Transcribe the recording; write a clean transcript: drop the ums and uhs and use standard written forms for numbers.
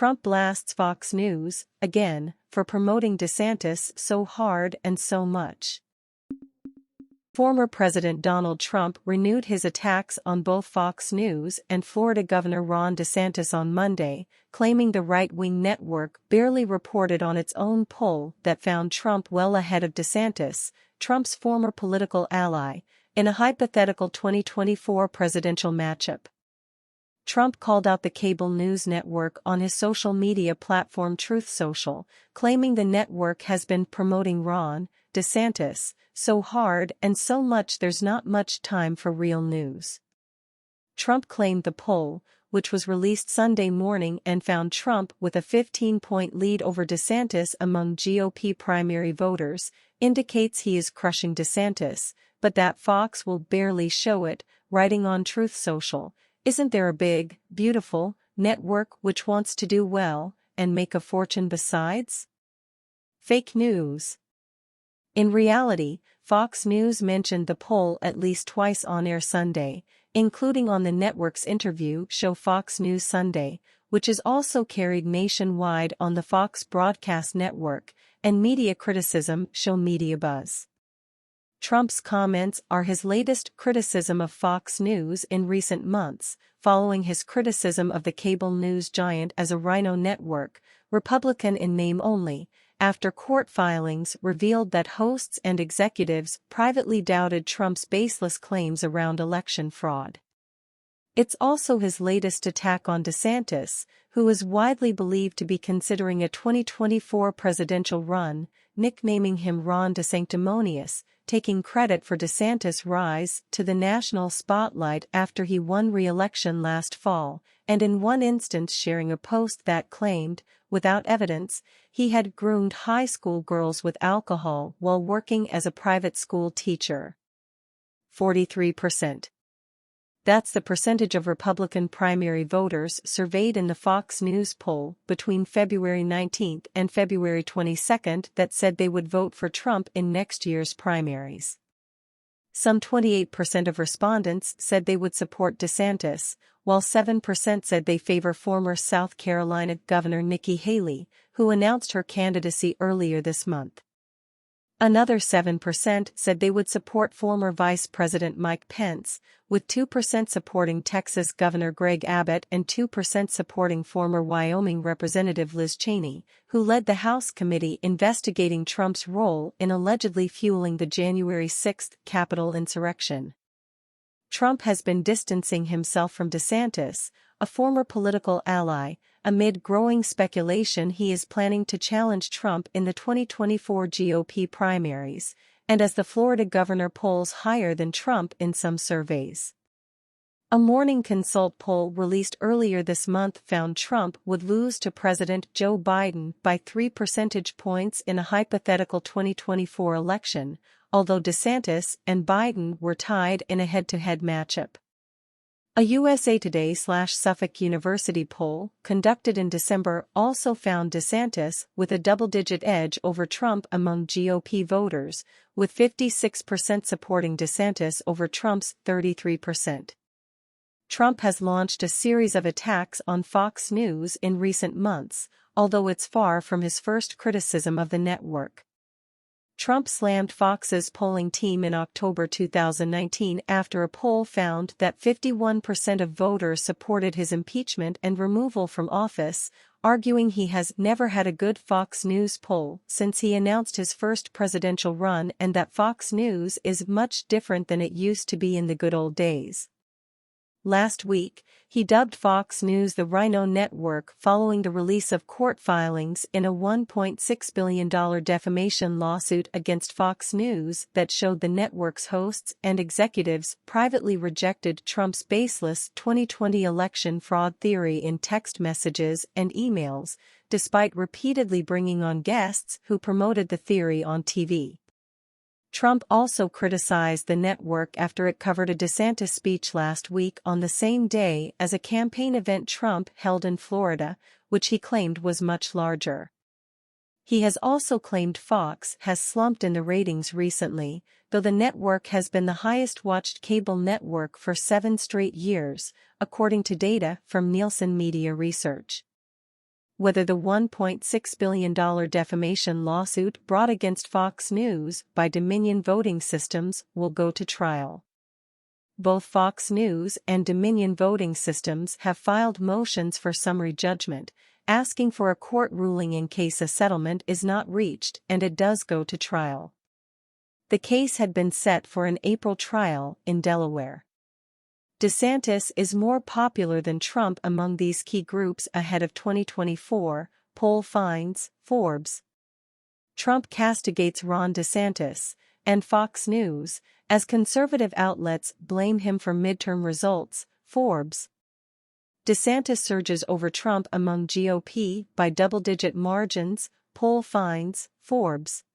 Trump blasts Fox News, again, for promoting DeSantis so hard and so much. Former President Donald Trump renewed his attacks on both Fox News and Florida Governor Ron DeSantis on Monday, claiming the right-wing network barely reported on its own poll that found Trump well ahead of DeSantis, Trump's former political ally, in a hypothetical 2024 presidential matchup. Trump called out the cable news network on his social media platform Truth Social, claiming the network has been promoting Ron DeSantis so hard and so much there's not much time for real news. Trump claimed the poll, which was released Sunday morning and found Trump with a 15-point lead over DeSantis among GOP primary voters, indicates he is crushing DeSantis, but that Fox will barely show it, writing on Truth Social, "Isn't there a big, beautiful network which wants to do well and make a fortune besides?" Fake news. In reality, Fox News mentioned the poll at least twice on air Sunday, including on the network's interview show Fox News Sunday, which is also carried nationwide on the Fox broadcast network, and media criticism show Media Buzz. Trump's comments are his latest criticism of Fox News in recent months, following his criticism of the cable news giant as a rhino network, Republican in name only, after court filings revealed that hosts and executives privately doubted Trump's baseless claims around election fraud. It's also his latest attack on DeSantis, who is widely believed to be considering a 2024 presidential run, nicknaming him Ron DeSanctimonious, taking credit for DeSantis' rise to the national spotlight after he won re-election last fall, and in one instance sharing a post that claimed, without evidence, he had groomed high school girls with alcohol while working as a private school teacher. 43%. That's the percentage of Republican primary voters surveyed in the Fox News poll between February 19 and February 22 that said they would vote for Trump in next year's primaries. Some 28% of respondents said they would support DeSantis, while 7% said they favor former South Carolina Governor Nikki Haley, who announced her candidacy earlier this month. Another 7% said they would support former Vice President Mike Pence, with 2% supporting Texas Governor Greg Abbott and 2% supporting former Wyoming Representative Liz Cheney, who led the House committee investigating Trump's role in allegedly fueling the January 6 Capitol insurrection. Trump has been distancing himself from DeSantis, a former political ally, amid growing speculation he is planning to challenge Trump in the 2024 GOP primaries, and as the Florida governor polls higher than Trump in some surveys. A Morning Consult poll released earlier this month found Trump would lose to President Joe Biden by 3 percentage points in a hypothetical 2024 election, although DeSantis and Biden were tied in a head-to-head matchup. A USA Today/Suffolk University poll conducted in December also found DeSantis with a double-digit edge over Trump among GOP voters, with 56% supporting DeSantis over Trump's 33%. Trump has launched a series of attacks on Fox News in recent months, although it's far from his first criticism of the network. Trump slammed Fox's polling team in October 2019 after a poll found that 51% of voters supported his impeachment and removal from office, arguing he has never had a good Fox News poll since he announced his first presidential run and that Fox News is much different than it used to be in the good old days. Last week, he dubbed Fox News the Rhino Network following the release of court filings in a $1.6 billion defamation lawsuit against Fox News that showed the network's hosts and executives privately rejected Trump's baseless 2020 election fraud theory in text messages and emails, despite repeatedly bringing on guests who promoted the theory on TV. Trump also criticized the network after it covered a DeSantis speech last week on the same day as a campaign event Trump held in Florida, which he claimed was much larger. He has also claimed Fox has slumped in the ratings recently, though the network has been the highest-watched cable network for 7 straight years, according to data from Nielsen Media Research. whether the $1.6 billion defamation lawsuit brought against Fox News by Dominion Voting Systems will go to trial. Both Fox News and Dominion Voting Systems have filed motions for summary judgment, asking for a court ruling in case a settlement is not reached and it does go to trial. The case had been set for an April trial in Delaware. DeSantis is more popular than Trump among these key groups ahead of 2024, poll finds Forbes. Trump castigates Ron DeSantis and Fox News as conservative outlets blame him for midterm results, Forbes. DeSantis surges over Trump among GOP by double-digit margins, poll finds Forbes.